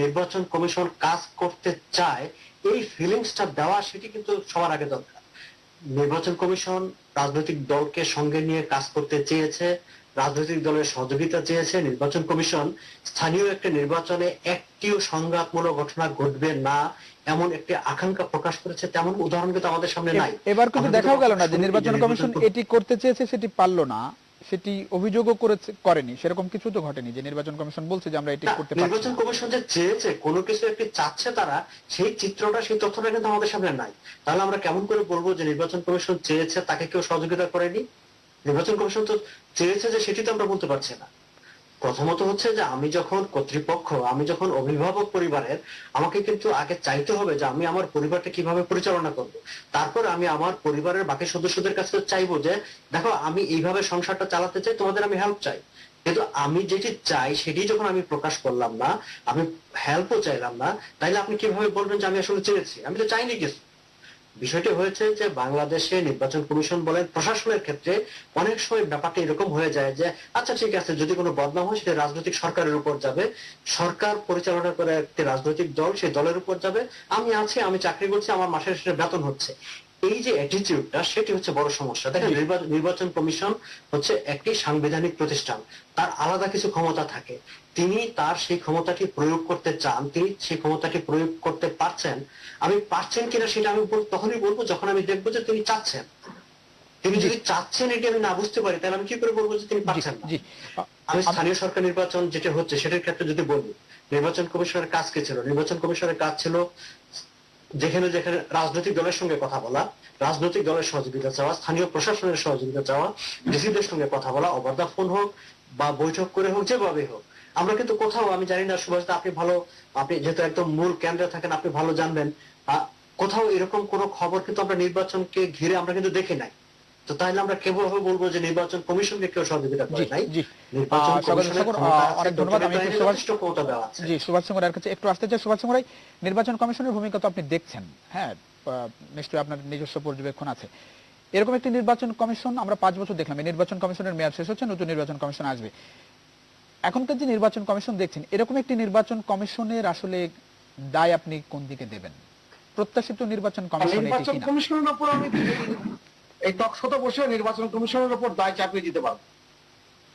নির্বাচন কমিশন কাজ করতে চায়, এই ফিলিংসটা দেওয়া সেটি কিন্তু সবার আগে দরকার। নির্বাচন কমিশন রাজনৈতিক দলকে সঙ্গে নিয়ে কাজ করতে চেয়েছে, রাজনৈতিক দলের সহযোগিতা চেয়েছে। নির্বাচন কমিশন স্থানীয় একটি নির্বাচনে একটিও সংঘাতমূলক ঘটনা ঘটবে না এমন একটি আকাঙ্ক্ষা প্রকাশ করেছে, তেমন উদাহরণ কিন্তু আমাদের সামনে নাই।
এবার কিন্তু দেখাও গেল না যে নির্বাচন কমিশন এটি করতে চেয়েছে, সেটি পারলো না, সেটি অভিযোগও করেনি, সেরকম কিছু তো ঘটেনি যে নির্বাচন কমিশন বলছে যে আমরা এটি করতে পারছি না।
নির্বাচন কমিশন যে চেয়েছে, কোনো কিছু একটি চাচ্ছে তারা, সেই চিত্রটা, সেই তথ্যটা কিন্তু আমাদের সামনে নাই। তাহলে আমরা কেমন করে বলবো যে নির্বাচন কমিশন চেয়েছে, তাকে কেউ সহযোগিতা করেনি? নির্বাচন কমিশন তো চেয়েছে যে, সেটি তো আমরা বলতে পারছি না। প্রথমত হচ্ছে যে আমি যখন কর্তৃপক্ষ, আমি যখন অভিভাবক পরিবারের, আমাকে কিন্তু আগে চাইতে হবে যে আমি আমার পরিবারটা কিভাবে পরিচালনা করব। তারপর আমি আমার পরিবারের বাকি সদস্যদের কাছে চাইবো যে দেখো, আমি এইভাবে সংসারটা চালাতে চাই, তোমাদের আমি হেল্প চাই। কিন্তু আমি যেটি চাই সেটি যখন আমি প্রকাশ করলাম না, আমি হেল্পও চাইলাম না, তাইলে আপনি কিভাবে বলবেন যে আমি আসলে চেয়েছি? আমি তো চাইনি কিছু। বিষয়টি হয়েছে যে বাংলাদেশে নির্বাচন কমিশন বলেন, প্রশাসনের ক্ষেত্রে অনেক সময় ব্যাপারটা এরকম হয়ে যায় যে আচ্ছা ঠিক আছে, যদি কোনো বদনাম হয় সেটা রাজনৈতিক সরকারের উপর যাবে, সরকার পরিচালনা করে একটি রাজনৈতিক দল, সেই দলের উপর যাবে। আমি আছি, আমি চাকরি করছি, আমার মাসের শেষে বেতন হচ্ছে। এই যে অ্যাটিটিউডটা, সেটি হচ্ছে বড় সমস্যা। দেখেন, নির্বাচন কমিশন হচ্ছে একটি সাংবিধানিক প্রতিষ্ঠান, তার আলাদা কিছু ক্ষমতা থাকে। তিনি তার সেই ক্ষমতাটি প্রয়োগ করতে চান, তিনি সেই ক্ষমতাটি প্রয়োগ করতে পারছেন। আমি পারছেন কিনা সেটা আমি তখনই বলবো যখন আমি দেখবো যে তিনি চাচ্ছেন। তিনি যদি চাচ্ছেন এটি আমি না বুঝতে পারি, তাহলে আমি কি করে বলবো যে তিনি পারছেন না? আমি স্থানীয় সরকার নির্বাচন যেটা হচ্ছে সেটার ক্ষেত্রে যদি বলি, নির্বাচন কমিশনের কাজ কি ছিল? নির্বাচন কমিশনের কাজ ছিল যেখানে যেখানে রাজনৈতিক দলের সঙ্গে কথা বলা, রাজনৈতিক দলের সহযোগিতা চাওয়া, স্থানীয় প্রশাসনের সহযোগিতা চাওয়া, ডিসিদের সঙ্গে কথা বলা, ওভার দা ফোন হোক বা বৈঠক করে হোক, যেভাবে হোক। আমরা কিন্তু কোথাও, আমি জানি না সুভাষ দা, আপনি যেহেতু একদম মূল কেন্দ্রে থাকেন, আপনি ভালো জানবেন, কোথাও এরকম কোন খবর কিন্তু আমরা নির্বাচনকে ঘিরে আমরা কিন্তু দেখি নাই। তো তাহলে আমরা কেবল বলবো যে নির্বাচন কমিশনকে কেউ সহযোগিতা করে নাই। নির্বাচন কমিশনের
অনেক ধন্যবাদ। আমি সুভাষ চন্দ্রের কাছে একটু আসতে চাই। সুভাষ চন্দ্র, নির্বাচন কমিশনের ভূমিকা তো আপনি দেখছেন, হ্যাঁ, নিশ্চয়ই আপনার নিজস্ব পর্যবেক্ষণ আছে। এরকম একটি নির্বাচন কমিশন আমরা 5 বছর দেখলাম, এই নির্বাচন কমিশনের মেয়াদ শেষ হচ্ছে, নতুন নির্বাচন কমিশন আসবে। এখনকার যে নির্বাচন কমিশন দেখছেন, এরকম একটি নির্বাচন কমিশনের আসলে দায় আপনি কোন দিকে দেবেন? প্রত্যাশিত নির্বাচন
কমিশনের উপর আমি এই টকশোতে বসে নির্বাচন কমিশনের উপর দায় চাপিয়ে দিতে পারবো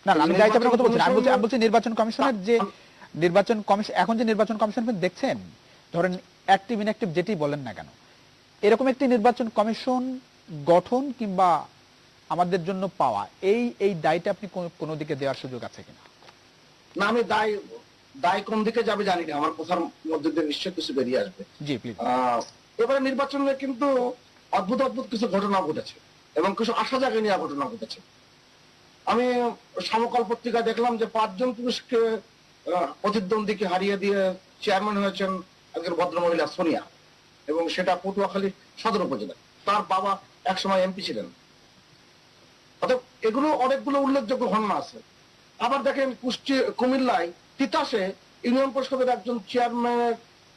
না। আমি দায় চাপানোর কথা বলছি না, আমি বলছি নির্বাচন কমিশনের যে নির্বাচন কমিশন, এখন যে নির্বাচন কমিশন দেখছেন, ধরেন অ্যাক্টিভ ইনঅ্যাক্টিভ যেটি বলেন না কেন, এরকম একটি নির্বাচন কমিশন গঠন কিংবা আমাদের জন্য পাওয়া, এই দায়টা আপনি কোন দিকে দেওয়ার সুযোগ আছে কিনা?
না আমি দায় কোন দিকে যাবে জানি না, আমার কথার মধ্যে দিয়ে নিশ্চয় কিছু বেরিয়ে আসবে।
জি প্লিজ।
এবারে নির্বাচনে কিন্তু অদ্ভুত অদ্ভুত কিছু ঘটনা ঘটেছে এবং কিছু আশা জাগে নিয়ে ঘটনা ঘটেছে। আমি সমকাল পত্রিকায় দেখলাম যে 5 জন পুরুষকে প্রতিদ্বন্দ্বীকে হারিয়ে দিয়ে চেয়ারম্যান হয়েছেন একজন ভদ্রমহিলা সোনিয়া, এবং সেটা পটুয়াখালী সদর উপজেলা। তার বাবা একসময় এমপি ছিলেন। অর্থাৎ এগুলো অনেকগুলো উল্লেখযোগ্য ঘটনা আছে। আবার দেখেন কুমিল্লায় তিতাসে ইউনিয়ন পরিষদের একজন চেয়ারম্যান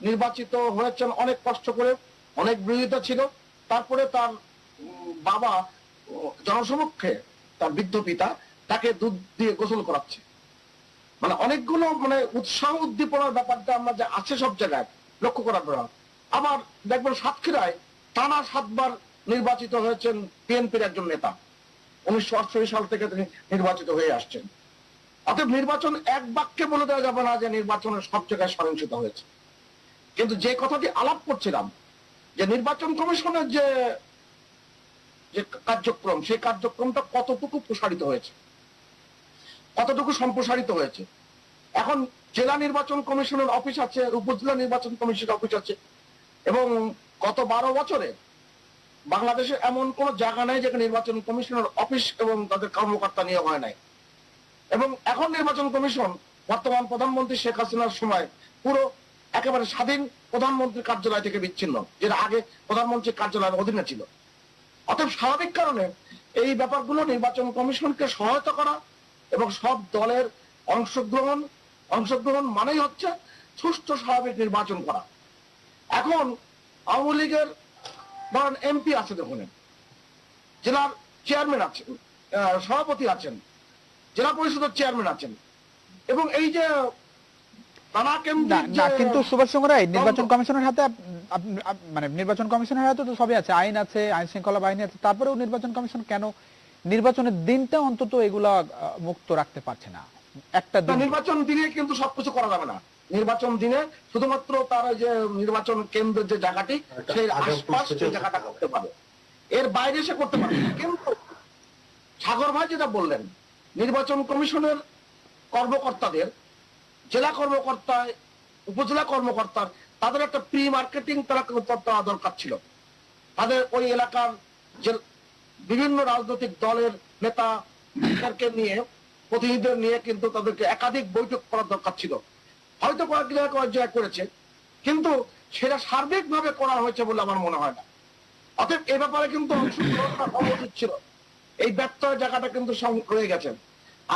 নির্বাচিত হয়েছেন অনেক কষ্ট করে, অনেক বিরোধিতা ছিল, তারপরে তার বাবা জনসমক্ষে তার বৃদ্ধ পিতা তাকে দুধ দিয়ে গোসল করাচ্ছে। মানে অনেকগুলো মানে উৎসাহ উদ্দীপনার ব্যাপারটা আমরা যে আছে সব জায়গায় লক্ষ্য করার পর। আবার দেখবেন সাতক্ষীরায় টানা 7 বার নির্বাচিত হয়েছেন বিএনপির একজন নেতা, 1948 সাল থেকে তিনি নির্বাচিত হয়ে আসছেন। অতএব নির্বাচন এক বাক্যে বলে দেওয়া যাবে না যে নির্বাচনের সব জায়গায় সহিংসতা হয়েছে। কিন্তু যে কথাটি আলাপ করছিলাম যে নির্বাচন কমিশনের যে কার্যক্রম, সেই কার্যক্রমটা কতটুকু প্রসারিত হয়েছে, কতটুকু সম্প্রসারিত হয়েছে। এখন জেলা নির্বাচন কমিশনের অফিস আছে, উপজেলা নির্বাচন কমিশনের অফিস আছে, এবং গত 12 বছরে বাংলাদেশে এমন কোন জায়গা নেই যেখানে নির্বাচন কমিশনের অফিস এবং তাদের কর্মকর্তা নিয়োগ হয় নাই। এবং এখন নির্বাচন কমিশন বর্তমান প্রধানমন্ত্রী শেখ হাসিনার সময় পুরো একেবারে স্বাধীন প্রধানমন্ত্রীর কার্যালয় থেকে বিচ্ছিন্ন, যেটা আগে প্রধানমন্ত্রীর কার্যালয়ের অধীনে ছিল। অতএব স্বাভাবিক কারণে এই ব্যাপারগুলো নির্বাচন কমিশনকে সহায়তা করা এবং সব দলের অংশগ্রহণ মানেই হচ্ছে সুষ্ঠু স্বাভাবিক নির্বাচন করা। এখন আওয়ামী লীগের ধরেন এমপি আছে, দেখুন জেলার চেয়ারম্যান আছেন, সভাপতি আছেন, জেলা পরিষদের চেয়ারম্যান আছেন, এবং এই যে
কিন্তু সুভাষ চন্দ্র রায় নির্বাচন কমিশনের হাতে মানে নির্বাচন কমিশনের হাতে তো সবই আছে, আইন আছে, আইন শৃঙ্খলা বাহিনী আছে, তারপরেও নির্বাচন কমিশন কেন নির্বাচনের দিনটা অন্তত এগুলা মুক্ত রাখতে পারছে না? একটা
নির্বাচন দিনে কিন্তু সবকিছু করা যাবে না। নির্বাচন দিনে শুধুমাত্র তার যে নির্বাচন কেন্দ্রের যে জায়গাটি, সেই আশপাশ সেই জায়গাটা করতে পারে, এর বাইরে সে করতে পারে। কিন্তু সাগর ভাই যেটা বললেন, নির্বাচন কমিশনের কর্মকর্তাদের, জেলা কর্মকর্তা, উপজেলা কর্মকর্তার, তাদের একটা প্রি মার্কেটিং তারা দরকার ছিল। তাদের ওই এলাকার যে বিভিন্ন রাজনৈতিক দলের নেতাদেরকে নিয়ে, প্রতিনিধিদের নিয়ে কিন্তু তাদেরকে একাধিক বৈঠক করার দরকার ছিল। হয়তো কয়েক জায়গায় করেছে, কিন্তু সেটা সার্বিকভাবে করা হয়েছে বলে আমার মনে হয় না। অতএব এ ব্যাপারে কিন্তু অংশগ্রহণটা হওয়া উচিত ছিল। এই ব্যত্যয় জায়গাটা কিন্তু রয়ে গেছে।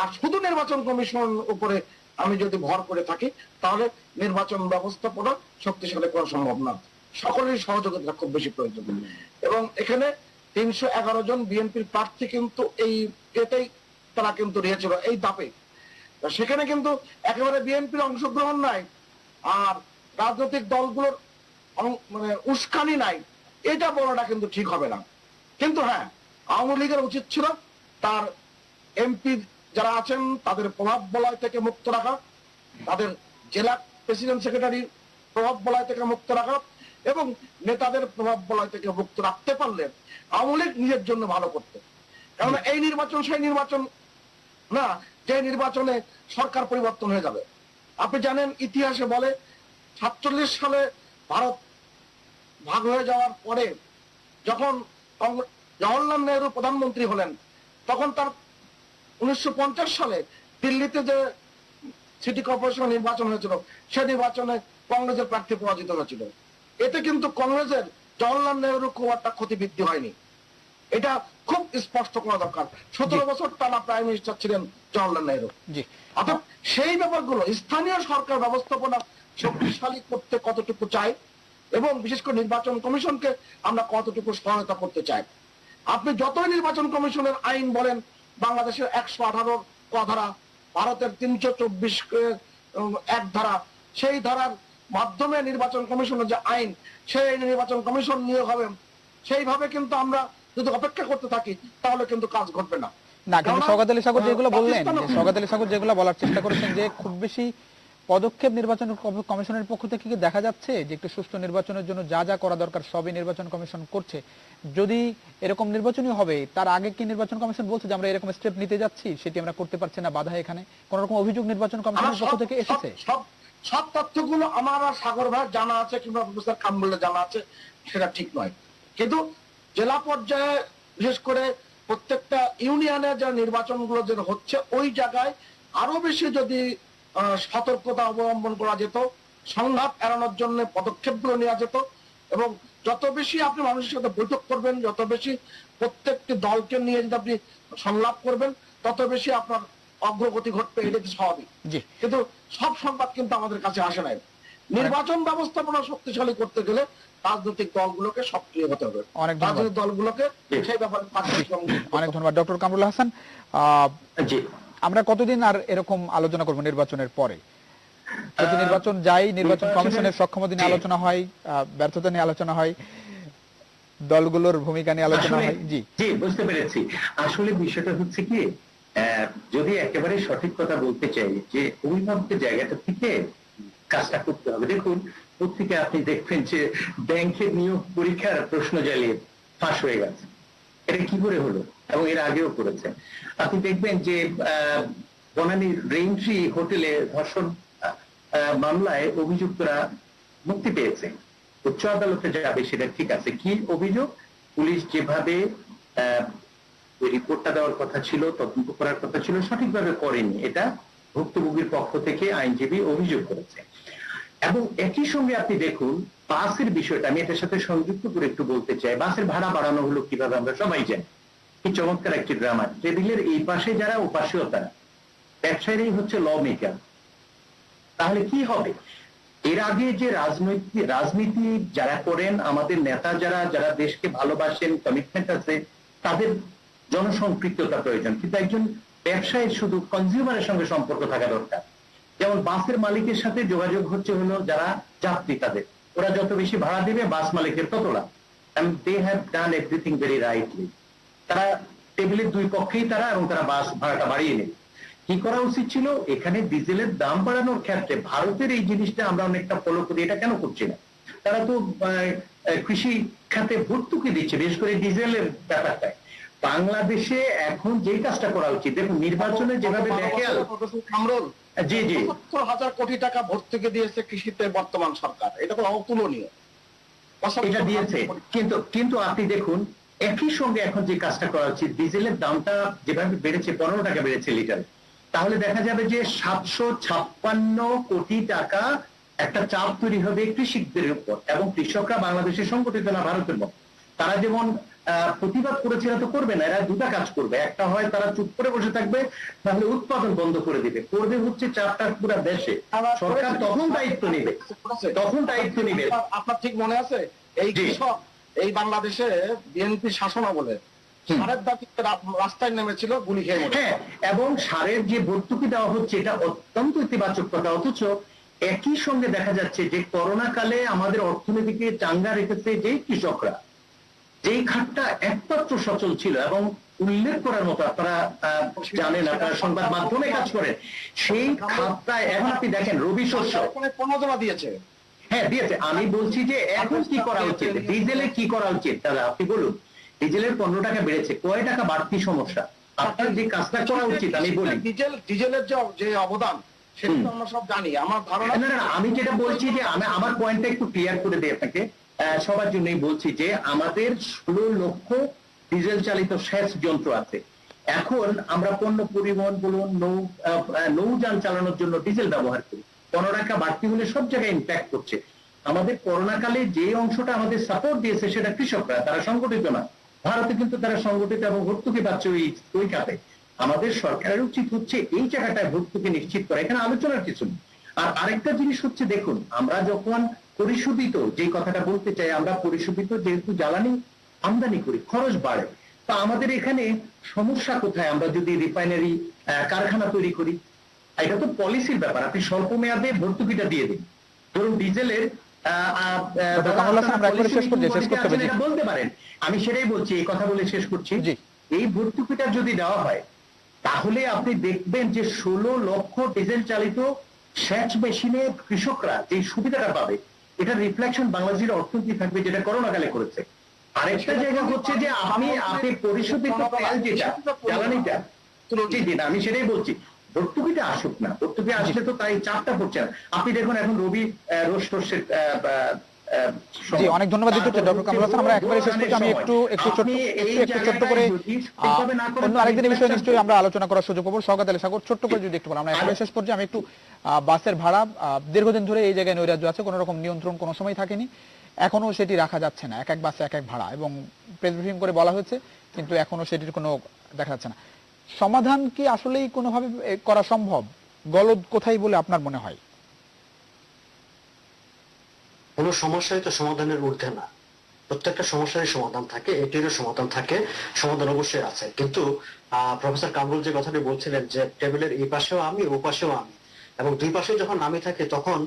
আর শুধু নির্বাচন কমিশন উপরে আমি যদি ভর করে থাকি, তাহলে নির্বাচন ব্যবস্থাপনা শক্তিশালী করা সম্ভব না। সকলের সহযোগিতা খুব বেশি প্রয়োজন। এবং এখানে 311 জন বিএনপির প্রার্থী কিন্তু এটাই তারা কিন্তু দিয়েছিল এই দাপে। সেখানে কিন্তু একেবারে বিএনপির অংশগ্রহণ নাই, আর রাজনৈতিক দলগুলোর মানে উস্কানি নাই, এটা বলাটা কিন্তু ঠিক হবে না। কিন্তু হ্যাঁ, আওয়ামী লীগের উচিত ছিল তার এমপি যারা আছেন তাদের প্রভাব বলয় থেকে মুক্ত রাখা, তাদের জেলা প্রেসিডেন্ট সেক্রেটারির প্রভাব বলয় থেকে মুক্ত রাখা, এবং নেতাদের প্রভাব বলয় থেকে মুক্ত রাখতে পারলে আওয়ামী লীগ নিজের জন্য ভালো করতে। কারণ এই নির্বাচন সেই নির্বাচন না যে নির্বাচনে সরকার পরিবর্তন হয়ে যাবে। আপনি জানেন ইতিহাসে বলে 47 সালে ভারত ভাগ হয়ে যাওয়ার পরে যখন জওহরলাল নেহরু প্রধানমন্ত্রী হলেন, তখন তার 1950 সালে দিল্লিতে যে সিটি কর্পোরেশন নির্বাচন হয়েছিল, সেই নির্বাচনে কংগ্রেসের প্রার্থী পরাজিত হয়েছিল। এতে কিন্তু কংগ্রেসের জওহরলাল নেহরু খুব একটা ক্ষতিবৃদ্ধি হয়নি। এটা খুব স্পষ্ট করা দরকার। 17 বছর টানা প্রাইম মিনিস্টার ছিলেন জওহরলাল নেহরু। অর্থাৎ সেই ব্যাপারগুলো স্থানীয় সরকার ব্যবস্থাপনা শক্তিশালী করতে কতটুকু চাই, এবং বিশেষ করে নির্বাচন কমিশনকে আমরা কতটুকু সহায়তা করতে চাই। আপনি যতই নির্বাচন কমিশনের আইন বলেন, বাংলাদেশের 118 ক ধারা, ভারতের 324 ধারা, সেই ধারার মাধ্যমে নির্বাচন কমিশনের যে আইন, সেই নির্বাচন কমিশন নিয়োগ হবে, সেইভাবে কিন্তু আমরা যদি অপেক্ষা করতে থাকি তাহলে কিন্তু কাজ ঘটবে না।
না, কিন্তু সওগাত আলী সাগর যেগুলো বললেন, সওগাত আলী সাগর যেগুলো বলার চেষ্টা করেছেন যে খুব বেশি পদক্ষেপ নির্বাচন কমিশনের পক্ষ থেকে কি দেখা যাচ্ছে যে একটু সুষ্ঠু নির্বাচনের জন্য যা যা করা দরকার সবই নির্বাচন কমিশন করছে? যদি এরকম নির্বাচনই হবে, তার আগে কি নির্বাচন কমিশন বলছে যে আমরা এরকম স্টেপ নিতে যাচ্ছি, সেটি আমরা করতে পারছি না, বাধা এখানে কোন রকম অভিযোগ নির্বাচন কমিশনের পক্ষ থেকে এসেছে?
সব তথ্যগুলো আমার আর সাগর ভাই জানা আছে কিংবা প্রফেসর কামরুলের জানা আছে, সেটা ঠিক নয়। কিন্তু জেলা পর্যায়ে বিশেষ করে প্রত্যেকটা ইউনিয়নের যে নির্বাচনগুলো যে হচ্ছে ওই জায়গায় আরো বেশি যদি সতর্কতা অবলম্বন করা যেত, সংঘাত এড়ানোর জন্য পদক্ষেপগুলো নেওয়া যেত, এবং যত বেশি আপনি মানুষের সাথে বৈঠক করবেন, যত বেশি প্রত্যেকটি দলকে নিয়ে যদি আপনি সংলাপ করবেন, তত বেশি আপনার অগ্রগতি ঘটবে, এটা তো স্বাভাবিক। কিন্তু সব সংবাদ কিন্তু আমাদের কাছে আসে নাই। নির্বাচন ব্যবস্থাপনা শক্তিশালী করতে গেলে রাজনৈতিক দলগুলোকে সক্রিয় হতে হবে, রাজনৈতিক দলগুলোকে সেই ব্যাপারে।
অনেক ধন্যবাদ ডক্টর কামরুল হাসান। আমরা কতদিন আর এরকম আলোচনা করব নির্বাচনের পরে? যদি নির্বাচন যাই, নির্বাচন কমিশনের সক্ষমতা নিয়ে আলোচনা হয়, ব্যর্থতা নিয়ে আলোচনা হয়, দলগুলোর ভূমিকা নিয়ে আলোচনা হয়। জি
জি, বুঝতে পেরেছি। আসলে বিষয়টা হচ্ছে কি, যদি একেবারে সঠিক কথা বলতে চাই, যে অভিভাবকের জায়গাটা থেকে কাজটা করতে হবে। দেখুন, প্রত্যেকে আপনি দেখবেন যে ব্যাংকের নিয়োগ পরীক্ষার প্রশ্ন জ্বালিয়ে ফাঁস হয়ে গেছে। এটা কি করে হলো? এবং এর আগেও করেছে। আপনি দেখবেন যে বনানীর রেইনট্রি হোটেলে ধর্ষণ মামলায় অভিযুক্তরা মুক্তি পেয়েছে, উচ্চ আদালতে যাবে, সেটা ঠিক আছে। কি অভিযোগ? পুলিশ যেভাবে রিপোর্টটা দেওয়ার কথা ছিল, তদন্ত করার কথা ছিল, সঠিকভাবে করেনি, এটা ভুক্তভোগীর পক্ষ থেকে আইনজীবী অভিযোগ করেছে। এবং একই সঙ্গে আপনি দেখুন বাসের বিষয়টা, আমি এটার সাথে সংযুক্ত করে একটু বলতে চাই। বাসের ভাড়া বাড়ানো হলো কিভাবে আমরা সবাই জানি। কি চমৎকার একটি ড্রামা। টেবিলের এই পাশে যারা, ও পাশেও তারা, ব্যবসায়ীরাই হচ্ছে ল মেকার। তাহলে কি হবে? এর আগে যে রাজনীতি যারা করেন, আমাদের নেতা যারা যারা দেশকে ভালোবাসেন, কমিটমেন্ট আছে, তাদের জনসম্পৃক্ততা প্রয়োজন। কিন্তু একজন ব্যবসায়ীর শুধু কনজিউমারের সঙ্গে সম্পর্ক থাকা দরকার। যেমন বাসের মালিকের সাথে যোগাযোগ হচ্ছে হলো যারা যাত্রী, তাদের, ওরা যত বেশি ভাড়া দিবে বাস মালিকের তত লাভ। And they have done everything very rightly. তারা টেবিলের দুই পক্ষেই তারা, এবং তারা বাস ভাড়াটা বাড়িয়ে নেবে। কি করা উচিত ছিল? এখানে ডিজেলের দাম বাড়ানোর ক্ষেত্রে ভারতের এই জিনিসটা আমরা অনেকটা ফলো করি, এটা কেন করছি না? তারা তো কৃষি খাতে ভর্তুকি দিচ্ছে, বিশেষ করে ডিজেলের ব্যাপারটায়। বাংলাদেশে এখন যে কাজটা করা উচিত, দেখুন নির্বাচনে যেভাবে দেখে
কামরুল,
জি জি
৭০,০০০ কোটি টাকা ভর্তুকি দিয়েছে কৃষিতে বর্তমান সরকার, এটা তো অতুলনীয়।
এটা দিয়েছে, কিন্তু আপনি দেখুন একই সঙ্গে এখন যে কাজটা করা উচিত, ডিজেলের দামটা যেভাবে বেড়েছে, 15 টাকা বেড়েছে লিটার, তাহলে দেখা যাবে যে 756 কোটি টাকা একটা চাপ তৈরি হবে কৃষকদের উপর। এবং কৃষকরা বাংলাদেশের সংগঠিত না, ভারতের মতো। তারা যেমন প্রতিবাদ করেছে, এরা তো করবে না, এরা দুটা কাজ করবে। একটা হয় তারা চুপ করে বসে থাকবে, তাহলে উৎপাদন বন্ধ করে দিবে। করবে হচ্ছে চাপটা পুরো দেশে, সরকার তখন দায়িত্ব নেবে,
আপনার ঠিক মনে আছে এই কৃষক এই বাংলাদেশে বিএনপি শাসন আমলে সারের দাবিতে রাস্তায় নেমেছিল, গুলি খেয়ে।
হ্যাঁ, এবং সারের যে ভর্তুকি দেওয়া হচ্ছে, এটা অত্যন্ত ইতিবাচক কথা। অথচ একই সঙ্গে দেখা যাচ্ছে যে করোনা কালে আমাদের অর্থনীতিকে চাঙ্গা রেখেছে যেই কৃষকরা, যেই খাতটা একমাত্র সচল ছিল এবং উল্লেখ করার মতো, আপনারা জানেন, আপনারা সংবাদ মাধ্যমে কাজ করেন, সেই খাতটা এখন আপনি দেখেন রবি শস্য
15 দিয়েছে।
হ্যাঁ দিয়েছে। আমি বলছি যে এখন কি করা উচিত, ডিজেলে কি করা উচিত? দাদা আপনি বলুন, ডিজেলের 15 টাকা বেড়েছে, কয় টাকা বাড়তি সমস্যা? আপনার যে কাজটা করা উচিত, আমি বলি
ডিজেলের যে অবদান সেটা তো আমরা সব জানি। আমার ধারণা,
না, আমি যেটা বলছি যে আমার পয়েন্টটা একটু ক্লিয়ার করে দিই আপনাকে, সবার জন্যই বলছি যে আমাদের 16 লক্ষ ডিজেল চালিত সেচ যন্ত্র আছে। এখন আমরা পণ্য পরিবহন বলুন, নৌযান চালানোর জন্য ডিজেল ব্যবহার করি। 15 টাকা বাড়তি হলে সব জায়গায় ইম্প্যাক্ট করছে। আমাদের করোনা কালে যে অংশটা আমাদের সাপোর্ট দিয়েছে সেটা কৃষকরা, তারা সংগঠিত না। ভারতে কিন্তু তারা সংগঠিত এবং ভর্তুকি পাচ্ছে ওই খাতে। আমাদের সরকারের উচিত হচ্ছে এই জায়গাটায় ভর্তুকি নিশ্চিত করা, এখানে আলোচনার কিছু নেই। আর আরেকটা জিনিস হচ্ছে, দেখুন আমরা যখন পরিশোধিত, যে কথাটা বলতে চাই, আমরা পরিশোধিত যেহেতু জ্বালানি আমদানি করি, খরচ বাড়ে। তা আমাদের এখানে সমস্যা কোথায়? আমরা যদি রিফাইনারি কারখানা তৈরি করি, এটা তো পলিসির ব্যাপার। আপনি স্বল্প মেয়াদে ভর্তুকিটা দিয়ে দিন। ধরুন ডিজেলের বলতে পারেন, আমি সেটাই বলছি, এই কথা বলে শেষ করছি। এই ভর্তুকিটা যদি দেওয়া হয়, তাহলে আপনি দেখবেন যে 16 লক্ষ ডিজেল চালিত সেচ মেশিনে কৃষকরা যে সুবিধাটা পাবে এটা রিফ্লেকশন বাংলাদেশের অর্থনীতি থাকবে, যেটা করোনাকালে করেছে। আরেকটা জায়গা হচ্ছে যে আপনি পরিশোধিত তেল যেটা জ্বালানিটা জি না, আমি সেটাই বলছি, ভর্তুকিটা আসুক না, ভর্তুকি আসলে তো তাই চাপটা পড়ছে না। আপনি দেখুন এখন রবি রোজ শস্যের
জি, অনেক ধন্যবাদ দিতে ডক্টর কামরুল হাসান। আমরা একেবারে শেষ করছি। আমি একটু ছোট্ট করে অন্য আরেকদিনের বিষয়ে নিশ্চয়ই আমরা আলোচনা করার সুযোগ পাবো। শওকত আলী সাগর, ছোট্ট করে যদি একটু বলেন। আমরা একেবারে শেষ করছি। আমি একটু বাসের ভাড়া দীর্ঘদিন ধরে এই জায়গায় নৈরাজ্য আছে, কোনো রকম নিয়ন্ত্রণ কোনো সময় থাকেনি, এখনো সেটি রাখা যাচ্ছে না। এক এক বাসে এক এক ভাড়া, এবং প্রেস ব্রিফিং করে বলা হয়েছে, কিন্তু এখনো সেটির কোনো দেখা যাচ্ছে না। সমাধান কি আসলেই কোনোভাবে করা সম্ভব? গলদ কোথায় বলে আপনার মনে হয়?
কোনো সমস্যাই তো সমাধানের ঊর্ধ্বে না। প্রত্যেকটা সমস্যারই সমাধান থাকে, এটিরও সমাধান থাকে, সমাধান অবশ্যই আছে। কিন্তু প্রফেসর কামরুল যে কথাটি বলছিলেন যে টেবিলের এই পাশেও আমি, ও পাশেও আমি, এবং দুই পাশে যখন আমি থাকে তখন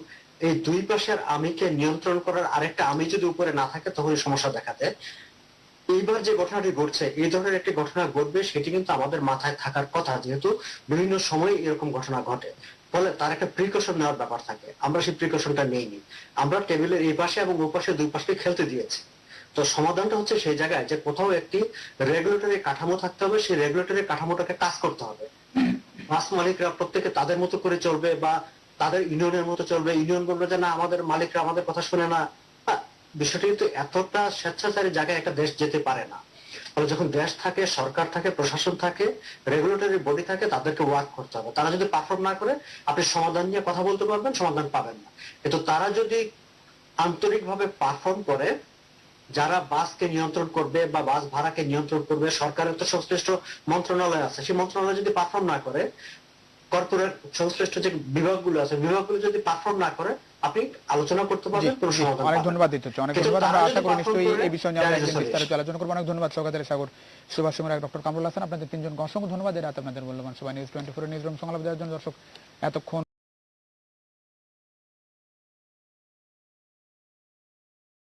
এই দুই পাশের আমিকে নিয়ন্ত্রণ করার আরেকটা আমি যদি উপরে না থাকে তখন সমস্যা দেখা দেয়। এইবার যে ঘটনাটি ঘটছে, এই ধরনের একটি ঘটনা ঘটবে সেটি কিন্তু আমাদের মাথায় থাকার কথা, যেহেতু বিভিন্ন সময় এরকম ঘটনা ঘটে, ফলে তার একটা প্রিকশন নেওয়ার ব্যাপার থাকে। আমরা সেই প্রিকশনটা নেইনি। আমরা টেবিলের এই পাশে এবং ও পাশে দুই পাশে খেলতে দিয়েছি। তো সমাধানটা হচ্ছে সেই জায়গায় যে কোথাও একটি রেগুলেটরি কাঠামো থাকতে হবে, সেই রেগুলেটরি কাঠামোটাকে কাজ করতে হবে। বাস মালিকরা প্রত্যেকে তাদের মতো করে চলবে বা তাদের ইউনিয়নের মতো চলবে, ইউনিয়ন বলবে যে না আমাদের মালিকরা আমাদের কথা শুনে না। বিষয়টা কিন্তু এতটা স্বেচ্ছাচারী জায়গায় একটা দেশ যেতে পারে না। ফলে যখন দেশ থাকে, সরকার থাকে, প্রশাসন থাকে, রেগুলেটরি বডি থাকে, তাদেরকে ওয়ার্ক করতে হবে। তারা যদি পারফর্ম না করে আপনি সমাধান নিয়ে কথা বলতে পারবেন, সমাধান পাবেন না। কিন্তু তারা যদি আন্তরিকভাবে পারফর্ম করে, যারা বাসকে নিয়ন্ত্রণ করবে বা বাস ভাড়াকে নিয়ন্ত্রণ করবে, সরকারের তো সংশ্লিষ্ট মন্ত্রণালয় আছে, সেই মন্ত্রণালয় যদি পারফর্ম না করে, কর্পোরেট সংশ্লিষ্ট যে বিভাগগুলো আছে, বিভাগগুলো যদি পারফর্ম না করে, আপনি আলোচনা করতে পারবেন, কোনো সমাধান
অনেক
পাবেন না।
ধন্যবাদ দিতে হচ্ছে, অনেক
কিন্তু
ধন্যবাদ। আমরা
তারা
আশা
যদি
করি
perform
নিশ্চয়ই
করে,
এই বিষয় নিয়ে আমরা
there is a
একদিন বিস্তারিত
solution।
আলোচনা করবো। অনেক ধন্যবাদ শওকত আলী সাগর, সুভাষ সিমরা, ডক্টর কামরুল হাসান, আপনাদের তিনজনকে অসংখ্য ধন্যবাদ। এই রাত আপনাদের মূল্যবান সময় নিউজ 24 নিউজ রুম সংলাপ দেওয়ার জন্য। দর্শক, এতক্ষণ